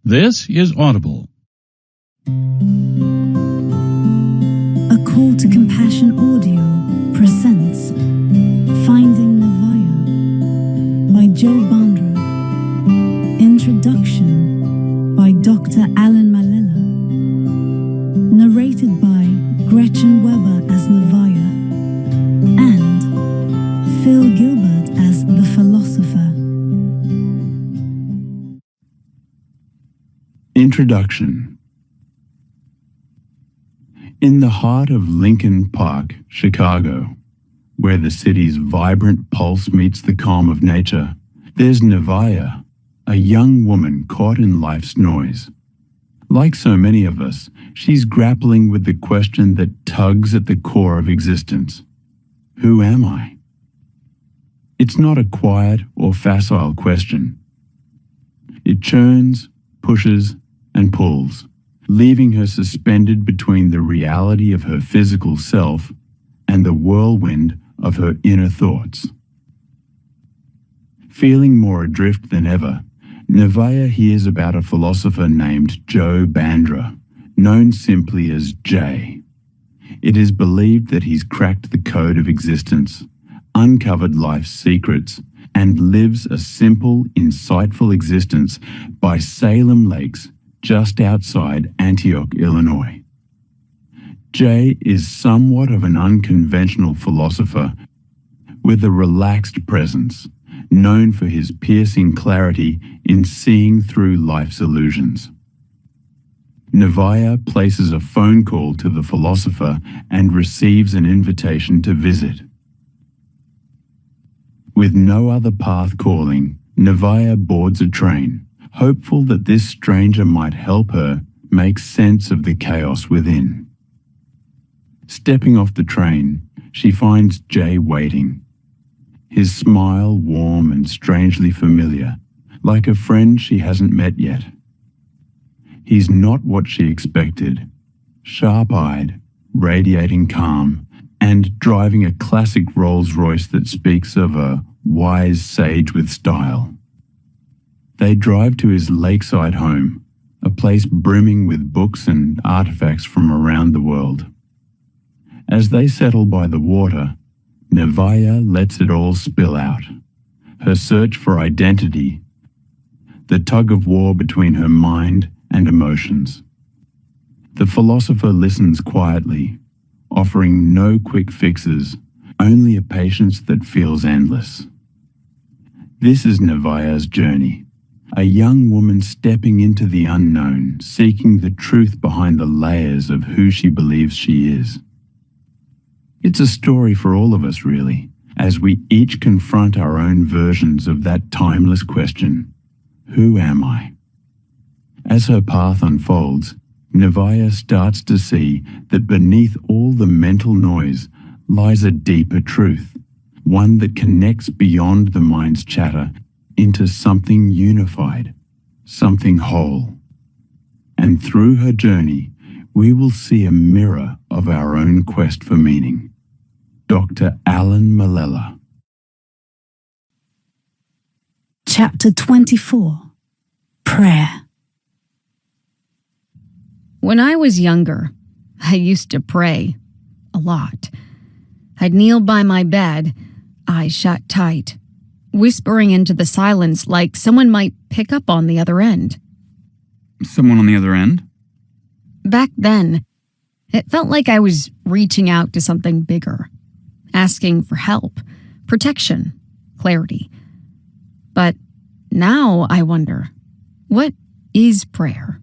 This is Audible. A Call to Compassion Audio presents Finding Nevaeh by Joe Bandra. Introduction by Dr. Alan Malella. Narrated by Gretchen Weber as Nevaeh and Phil Gilbert as the Philosopher. Introduction. In the heart of Lincoln Park, Chicago, where the city's vibrant pulse meets the calm of nature, there's Nevaeh, a young woman caught in life's noise. Like so many of us, she's grappling with the question that tugs at the core of existence. Who am I? It's not a quiet or facile question. It churns, pushes, and pulls, leaving her suspended between the reality of her physical self and the whirlwind of her inner thoughts. Feeling more adrift than ever, Nevaeh hears about a philosopher named Joe Bandra, known simply as Jay. It is believed that he's cracked the code of existence, uncovered life's secrets, and lives a simple, insightful existence by Salem Lakes, just outside Antioch, Illinois. Jay is somewhat of an unconventional philosopher with a relaxed presence, known for his piercing clarity in seeing through life's illusions. Nevaeh places a phone call to the philosopher and receives an invitation to visit. With no other path calling, Nevaeh boards a train, hopeful that this stranger might help her make sense of the chaos within. Stepping off the train, she finds Jay waiting. His smile warm and strangely familiar, like a friend she hasn't met yet. He's not what she expected, sharp-eyed, radiating calm, and driving a classic Rolls Royce that speaks of a wise sage with style. They drive to his lakeside home, a place brimming with books and artifacts from around the world. As they settle by the water, Nevaeh lets it all spill out. Her search for identity, the tug-of-war between her mind and emotions. The philosopher listens quietly, offering no quick fixes, only a patience that feels endless. This is Nevaeh's journey. A young woman stepping into the unknown, seeking the truth behind the layers of who she believes she is. It's a story for all of us, really, as we each confront our own versions of that timeless question, who am I? As her path unfolds, Nevaeh starts to see that beneath all the mental noise lies a deeper truth, one that connects beyond the mind's chatter into something unified, something whole. And through her journey, we will see a mirror of our own quest for meaning. Dr. Alan Malella. Chapter 24. Prayer. When I was younger, I used to pray a lot. I'd kneel by my bed, eyes shut tight, whispering into the silence like someone might pick up on the other end. Someone on the other end? Back then, it felt like I was reaching out to something bigger, asking for help, protection, clarity. But now I wonder, what is prayer,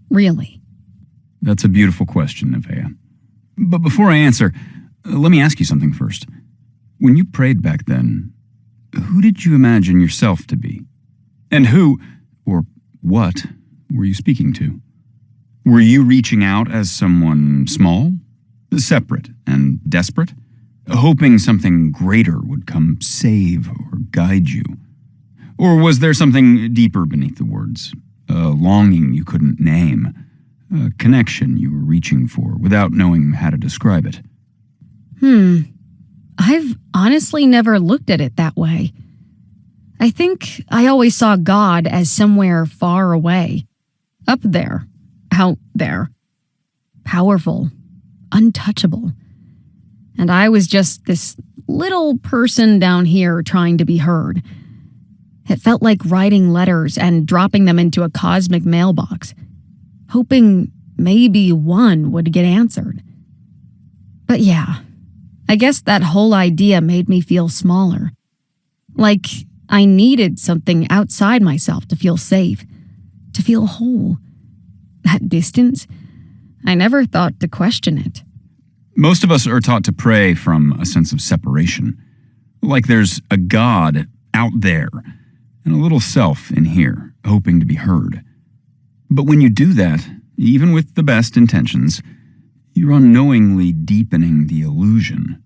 really? That's a beautiful question, Nevaeh. But before I answer, let me ask you something first. When you prayed back then, who did you imagine yourself to be? And who, or what, were you speaking to? Were you reaching out as someone small, separate, and desperate, hoping something greater would come save or guide you? Or was there something deeper beneath the words, a longing you couldn't name, a connection you were reaching for without knowing how to describe it? I've honestly never looked at it that way. I think I always saw God as somewhere far away, Up there, out there, powerful, untouchable. And I was just this little person down here trying to be heard. It felt like writing letters and dropping them into a cosmic mailbox, hoping maybe one would get answered. But yeah, I guess that whole idea made me feel smaller. Like I needed something outside myself to feel safe, to feel whole. That distance, I never thought to question it. Most of us are taught to pray from a sense of separation, like there's a God out there and a little self in here, hoping to be heard. But when you do that, even with the best intentions, you're unknowingly deepening the illusion.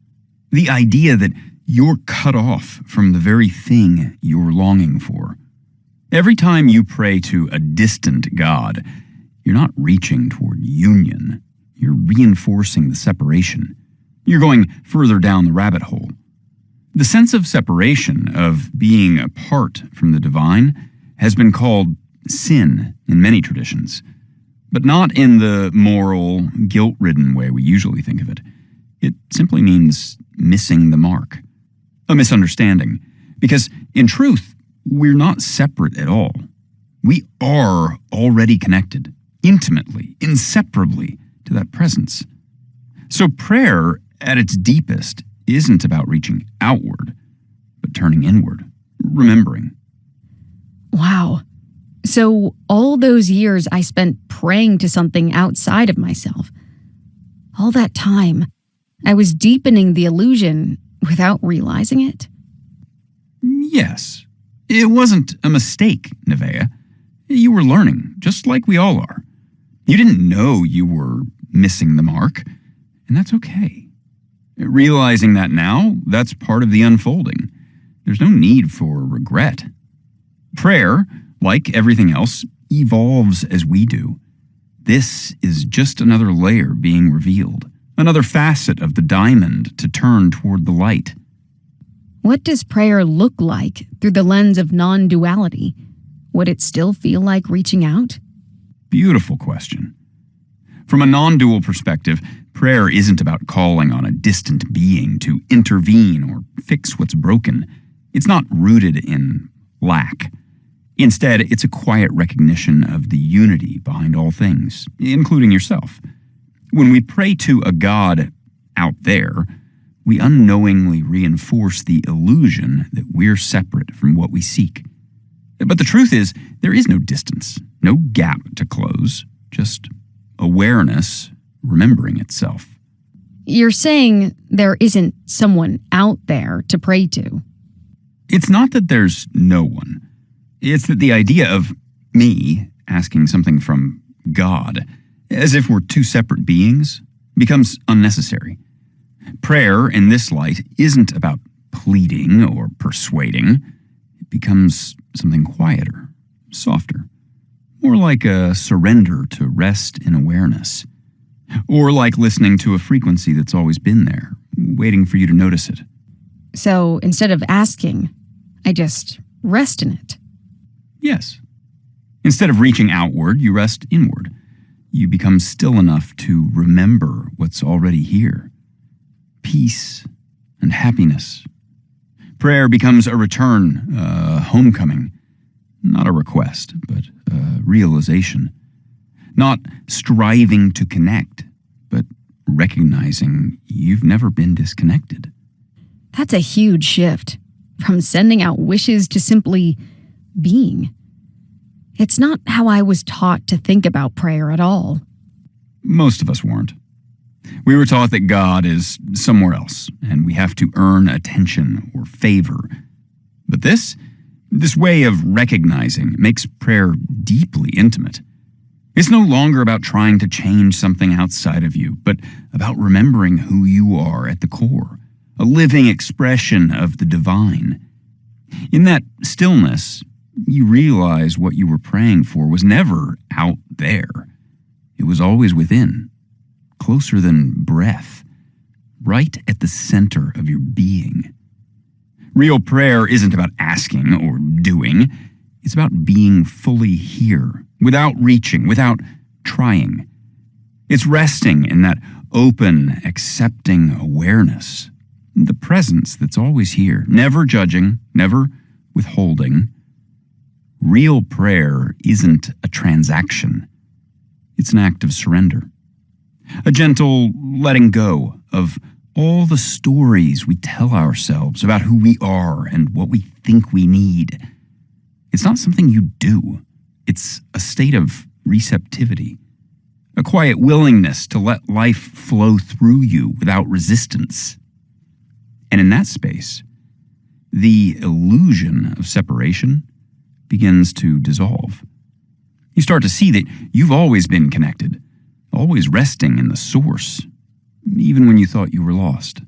The idea that you're cut off from the very thing you're longing for. Every time you pray to a distant God, you're not reaching toward union. You're reinforcing the separation. You're going further down the rabbit hole. The sense of separation, of being apart from the divine, has been called sin in many traditions, but not in the moral, guilt-ridden way we usually think of it. It simply means missing the mark. A misunderstanding, because in truth, we're not separate at all. We are already connected, intimately, inseparably, to that presence. So prayer, at its deepest, isn't about reaching outward, but turning inward, remembering. Wow. So all those years I spent praying to something outside of myself. All that time, I was deepening the illusion without realizing it. Yes. It wasn't a mistake, Nevaeh. You were learning, just like we all are. You didn't know you were missing the mark, and that's okay. Realizing that now, that's part of the unfolding. There's no need for regret. Prayer, like everything else, evolves as we do. This is just another layer being revealed, another facet of the diamond to turn toward the light. What does prayer look like through the lens of non-duality? Would it still feel like reaching out? Beautiful question. From a non-dual perspective, prayer isn't about calling on a distant being to intervene or fix what's broken. It's not rooted in lack. Instead, it's a quiet recognition of the unity behind all things, including yourself. When we pray to a God out there, we unknowingly reinforce the illusion that we're separate from what we seek. But the truth is, there is no distance, no gap to close, just awareness remembering itself. You're saying there isn't someone out there to pray to. It's not that there's no one. It's that the idea of me asking something from God, as if we're two separate beings, becomes unnecessary. Prayer, in this light, isn't about pleading or persuading. It becomes something quieter, softer, more like a surrender to rest in awareness, or like listening to a frequency that's always been there, waiting for you to notice it. So instead of asking, I just rest in it. Yes. Instead of reaching outward, you rest inward. You become still enough to remember what's already here. Peace and happiness. Prayer becomes a return, a homecoming. Not a request, but a realization. Not striving to connect, but recognizing you've never been disconnected. That's a huge shift, from sending out wishes to simply being. It's not how I was taught to think about prayer at all. Most of us weren't. We were taught that God is somewhere else, and we have to earn attention or favor. But this way of recognizing makes prayer deeply intimate. It's no longer about trying to change something outside of you, but about remembering who you are at the core, a living expression of the divine. In that stillness, you realize what you were praying for was never out there. It was always within, closer than breath, right at the center of your being. Real prayer isn't about asking or doing. It's about being fully here, without reaching, without trying. It's resting in that open, accepting awareness, the presence that's always here, never judging, never withholding. Real prayer isn't a transaction. It's an act of surrender. A gentle letting go of all the stories we tell ourselves about who we are and what we think we need. It's not something you do. It's a state of receptivity, a quiet willingness to let life flow through you without resistance. And in that space, the illusion of separation begins to dissolve. You start to see that you've always been connected, always resting in the source, even when you thought you were lost.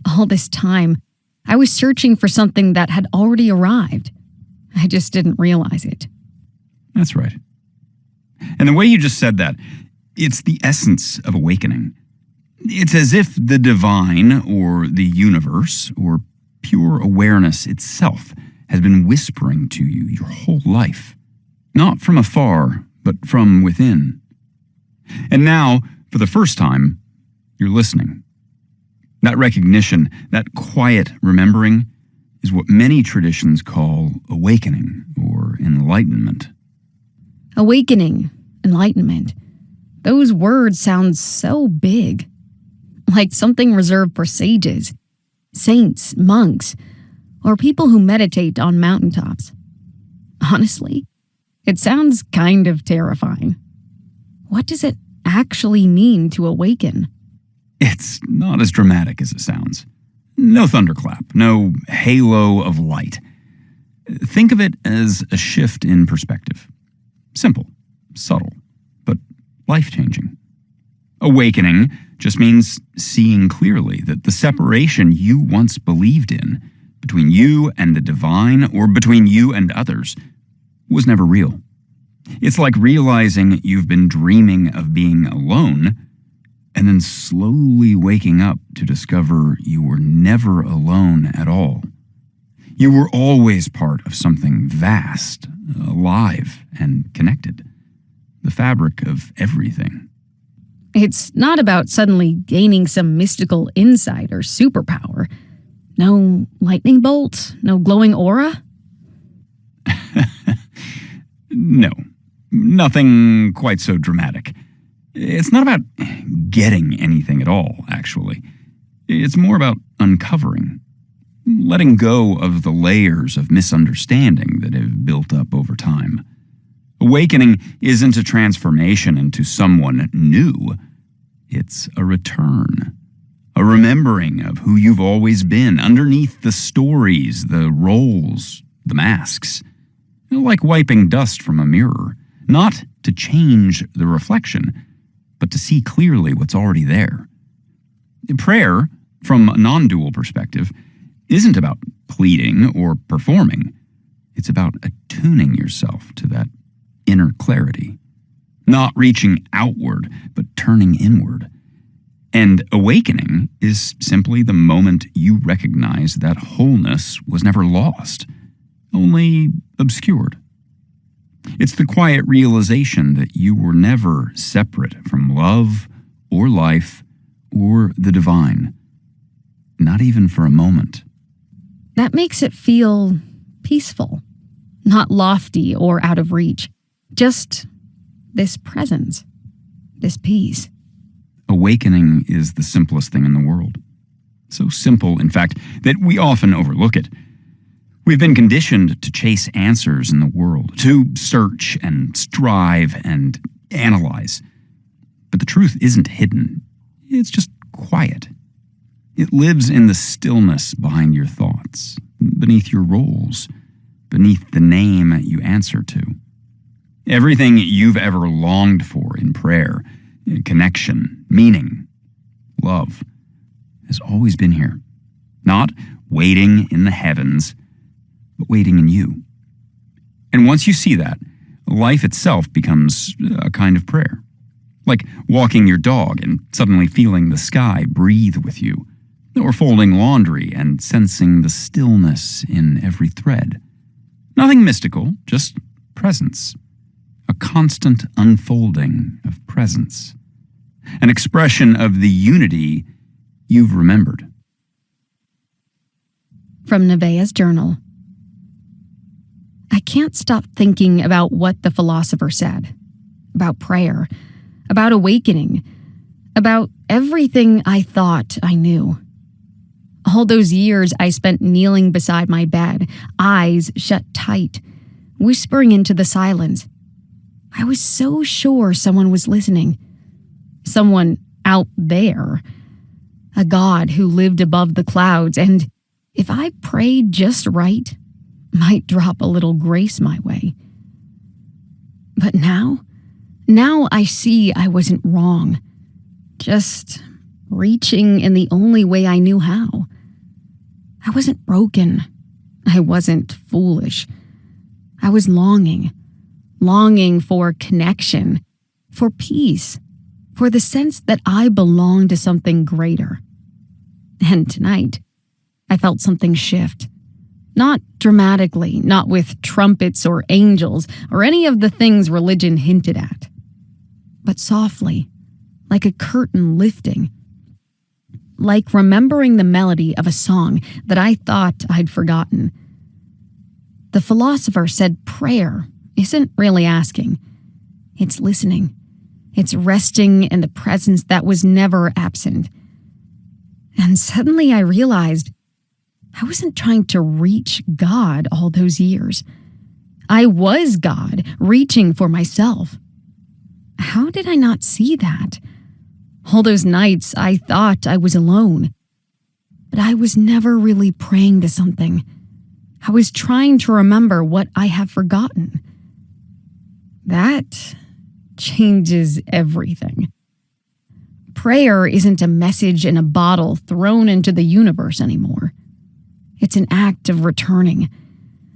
All this time, I was searching for something that had already arrived. I just didn't realize it. That's right. And the way you just said that, it's the essence of awakening. It's as if the divine or the universe or pure awareness itself has been whispering to you your whole life. Not from afar, but from within. And now, for the first time, you're listening. That recognition, that quiet remembering, is what many traditions call awakening or enlightenment. Awakening, enlightenment. Those words sound so big. Like something reserved for sages, saints, monks, or people who meditate on mountaintops. Honestly, it sounds kind of terrifying. What does it actually mean to awaken? It's not as dramatic as it sounds. No thunderclap, no halo of light. Think of it as a shift in perspective. Simple, subtle, but life-changing. Awakening just means seeing clearly that the separation you once believed in, between you and the divine or between you and others, was never real. It's like realizing you've been dreaming of being alone and then slowly waking up to discover you were never alone at all. You were always part of something vast, alive, and connected. The fabric of everything. It's not about suddenly gaining some mystical insight or superpower. No lightning bolt, no glowing aura. No, nothing quite so dramatic. It's not about getting anything at all, actually. It's more about uncovering, letting go of the layers of misunderstanding that have built up over time. Awakening isn't a transformation into someone new. It's a return, a remembering of who you've always been underneath the stories, the roles, the masks. Like wiping dust from a mirror, not to change the reflection, but to see clearly what's already there. Prayer, from a non-dual perspective, isn't about pleading or performing. It's about attuning yourself to that inner clarity, not reaching outward, but turning inward. And awakening is simply the moment you recognize that wholeness was never lost, only obscured. It's the quiet realization that you were never separate from love or life or the divine, not even for a moment. That makes it feel peaceful, not lofty or out of reach. Just this presence, this peace. Awakening is the simplest thing in the world. So simple, in fact, that we often overlook it. We've been conditioned to chase answers in the world, to search and strive and analyze. But the truth isn't hidden. It's just quiet. It lives in the stillness behind your thoughts, beneath your roles, beneath the name you answer to. Everything you've ever longed for in prayer, connection, meaning, love, has always been here. Not waiting in the heavens, but waiting in you. And once you see that, life itself becomes a kind of prayer. Like walking your dog and suddenly feeling the sky breathe with you, or folding laundry and sensing the stillness in every thread. Nothing mystical, just presence. constant unfolding of presence, an expression of the unity you've remembered. From Nevaeh's journal. I can't stop thinking about what the philosopher said, about prayer, about awakening, about everything I thought I knew. All those years I spent kneeling beside my bed, eyes shut tight, whispering into the silence. I was so sure someone was listening. Someone out there. A God who lived above the clouds, and if I prayed just right, might drop a little grace my way. But now I see I wasn't wrong. Just reaching in the only way I knew how. I wasn't broken. I wasn't foolish. I was longing for connection, for peace, for the sense that I belonged to something greater. And tonight, I felt something shift. Not dramatically, not with trumpets or angels or any of the things religion hinted at, but softly, like a curtain lifting. Like remembering the melody of a song that I thought I'd forgotten. The philosopher said prayer isn't really asking. It's listening. It's resting in the presence that was never absent. And suddenly I realized I wasn't trying to reach God all those years. I was God, reaching for myself. How did I not see that? All those nights I thought I was alone. But I was never really praying to something. I was trying to remember what I have forgotten. That changes everything. Prayer isn't a message in a bottle thrown into the universe anymore. It's an act of returning,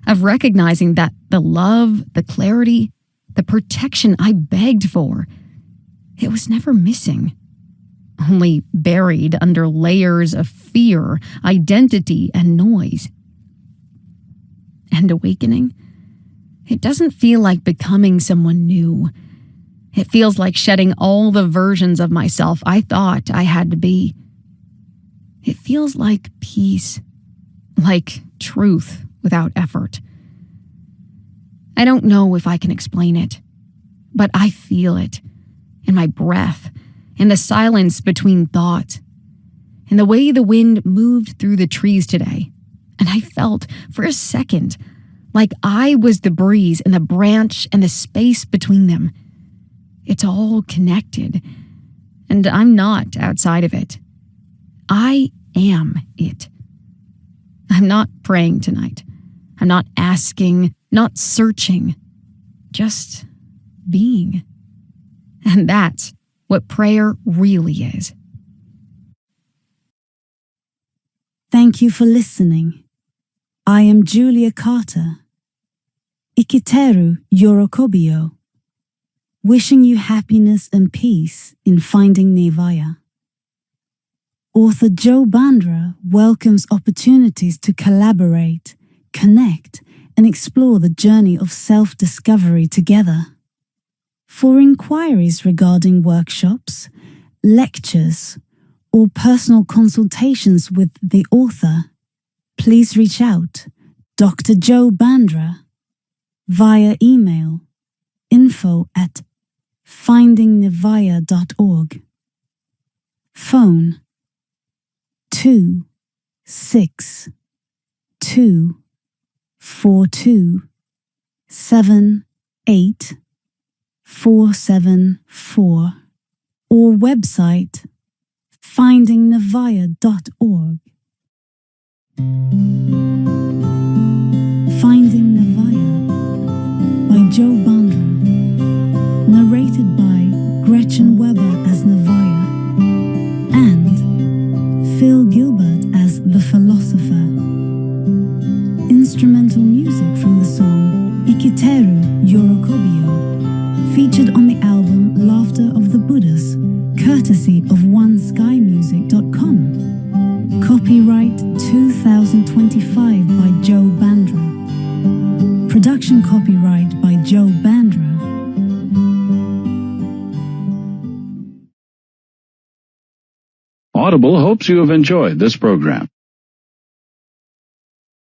of recognizing that the love, the clarity, the protection I begged for, it was never missing, only buried under layers of fear, identity, and noise. And awakening? It doesn't feel like becoming someone new. It feels like shedding all the versions of myself I thought I had to be. It feels like peace, like truth without effort. I don't know if I can explain it, but I feel it in my breath, in the silence between thoughts, in the way the wind moved through the trees today. And I felt, for a second, like I was the breeze and the branch and the space between them. It's all connected, and I'm not outside of it. I am it. I'm not praying tonight. I'm not asking, not searching, just being. And that's what prayer really is. Thank you for listening. I am Julia Carter. Ikiteru Yorokobio. Wishing you happiness and peace in finding Nevaeh. Author Joe Bandra welcomes opportunities to collaborate, connect, and explore the journey of self-discovery together. For inquiries regarding workshops, lectures, or personal consultations with the author, please reach out Dr. Joe Bandra via email info@findingnevaeh.org. Phone 262-42-78-474 or website findingnevaeh.org. Finding Nevaeh by Joe Bandra. Narrated by Gretchen Weber as Nevaeh and Phil Gilbert as the Philosopher. Instrumental music from the song Ikiteru Yorokobio, featured on the album Laughter of the Buddhas, courtesy of oneskymusic.com. Copyright 2025 by Joe Bandra. Production copyright by Joe Bandra. Audible hopes you have enjoyed this program.